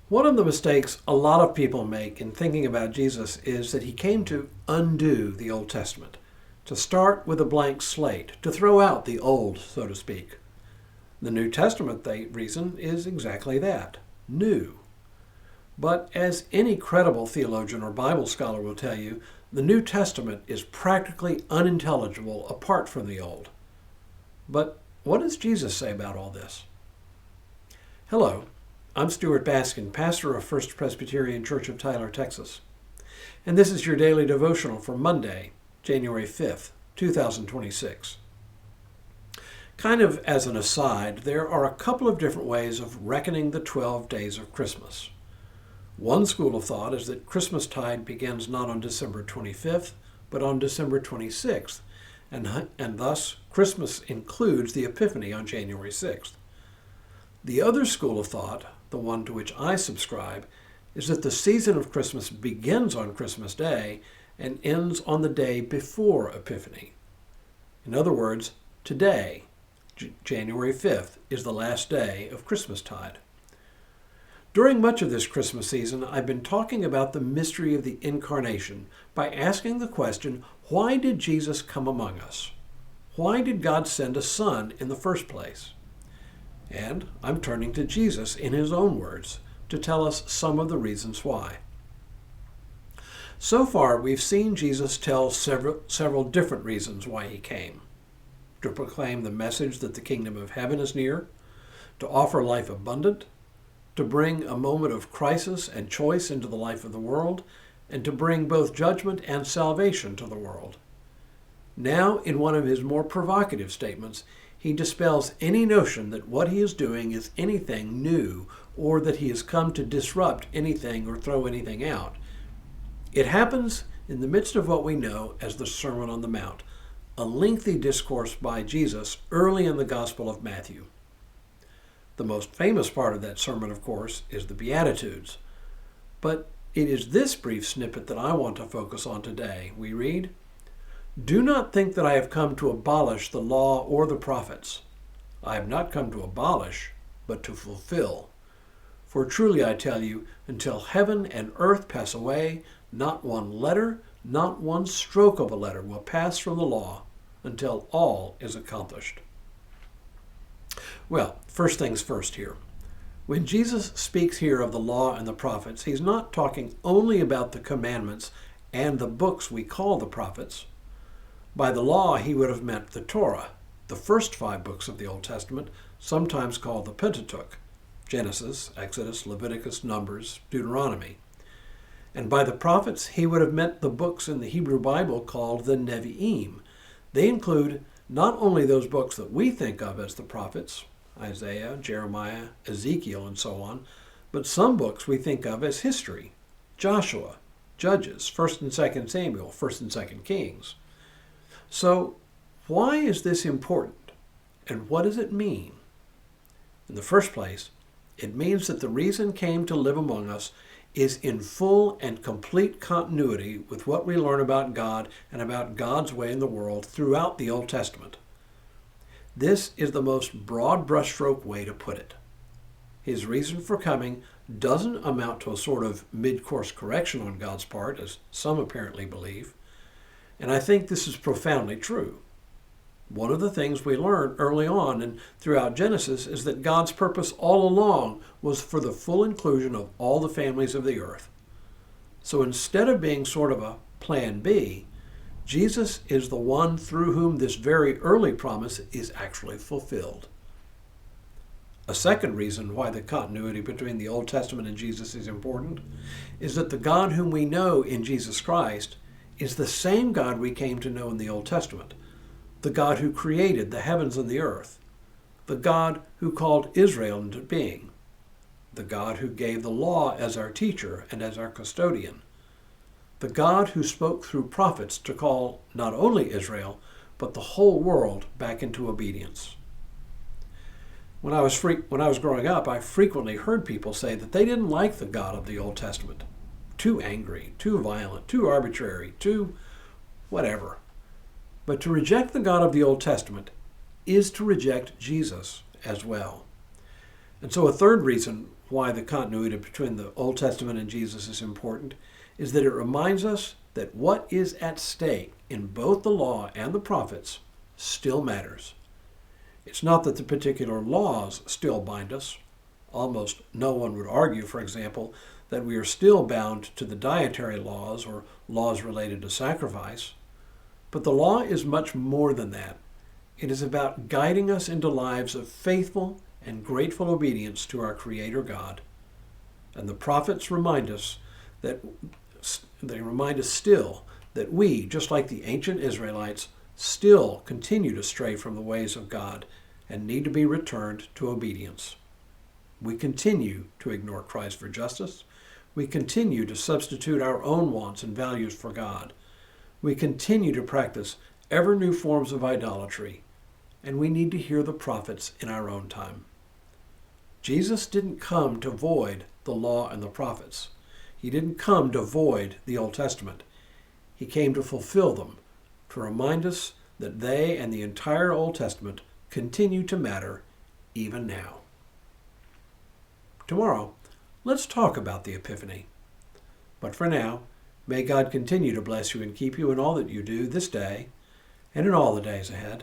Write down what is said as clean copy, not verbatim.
One of the mistakes a lot of people make in thinking about Jesus is that he came to undo the Old Testament, to start with a blank slate, to throw out the old, so to speak. The New Testament, they reason, is exactly that, new. But as any credible theologian or Bible scholar will tell you, the New Testament is practically unintelligible apart from the Old. But what does Jesus say about all this? Hello, I'm Stuart Baskin, pastor of First Presbyterian Church of Tyler, Texas. And this is your daily devotional for Monday, January 5th, 2026. Kind of as an aside, there are a couple of different ways of reckoning the 12 days of Christmas. One school of thought is that Christmastide begins not on December 25th, but on December 26th, and thus Christmas includes the Epiphany on January 6th. The other school of thought, the one to which I subscribe, is that the season of Christmas begins on Christmas Day and ends on the day before Epiphany. In other words, today, January 5th, is the last day of Christmastide. During much of this Christmas season, I've been talking about the mystery of the Incarnation by asking the question, why did Jesus come among us? Why did God send a Son in the first place? And I'm turning to Jesus in his own words to tell us some of the reasons why. So far, we've seen Jesus tell several different reasons why he came. To proclaim the message that the kingdom of heaven is near, to offer life abundant, to bring a moment of crisis and choice into the life of the world, and to bring both judgment and salvation to the world. Now, in one of his more provocative statements, he dispels any notion that what he is doing is anything new or that he has come to disrupt anything or throw anything out. It happens in the midst of what we know as the Sermon on the Mount, a lengthy discourse by Jesus early in the Gospel of Matthew. The most famous part of that sermon, of course, is the Beatitudes. But it is this brief snippet that I want to focus on today. We read, "Do not think that I have come to abolish the law or the prophets. I have not come to abolish, but to fulfill. For truly I tell you, until heaven and earth pass away, not one letter, not one stroke of a letter will pass from the law until all is accomplished." Well, first things first here. When Jesus speaks here of the law and the prophets, he's not talking only about the commandments and the books we call the prophets. By the law, he would have meant the Torah, the first 5 books of the Old Testament, sometimes called the Pentateuch, Genesis, Exodus, Leviticus, Numbers, Deuteronomy. And by the prophets, he would have meant the books in the Hebrew Bible called the Nevi'im. They include not only those books that we think of as the prophets, Isaiah, Jeremiah, Ezekiel, and so on, but some books we think of as history, Joshua, Judges, 1st and 2nd Samuel, 1st and 2nd Kings. So, why is this important, and what does it mean? In the first place, it means that the reason came to live among us is in full and complete continuity with what we learn about God and about God's way in the world throughout the Old Testament. This is the most broad brushstroke way to put it. His reason for coming doesn't amount to a sort of mid-course correction on God's part, as some apparently believe. And I think this is profoundly true. One of the things we learn early on and throughout Genesis is that God's purpose all along was for the full inclusion of all the families of the earth. So instead of being sort of a plan B, Jesus is the one through whom this very early promise is actually fulfilled. A second reason why the continuity between the Old Testament and Jesus is important is that the God whom we know in Jesus Christ is the same God we came to know in the Old Testament, the God who created the heavens and the earth, the God who called Israel into being, the God who gave the law as our teacher and as our custodian, the God who spoke through prophets to call not only Israel, but the whole world back into obedience. When I was growing up, I frequently heard people say that they didn't like the God of the Old Testament. Too angry, too violent, too arbitrary, too whatever. But to reject the God of the Old Testament is to reject Jesus as well. And so a third reason why the continuity between the Old Testament and Jesus is important is that it reminds us that what is at stake in both the law and the prophets still matters. It's not that the particular laws still bind us. Almost no one would argue, for example, that we are still bound to the dietary laws or laws related to sacrifice. But the law is much more than that. It is about guiding us into lives of faithful and grateful obedience to our Creator God. And the prophets remind us still that we, just like the ancient Israelites, still continue to stray from the ways of God and need to be returned to obedience. We continue to ignore Christ for justice. We continue to substitute our own wants and values for God. We continue to practice ever new forms of idolatry, and we need to hear the prophets in our own time. Jesus didn't come to void the law and the prophets. He didn't come to void the Old Testament. He came to fulfill them, to remind us that they and the entire Old Testament continue to matter even now. Tomorrow, let's talk about the Epiphany. But for now, may God continue to bless you and keep you in all that you do this day and in all the days ahead.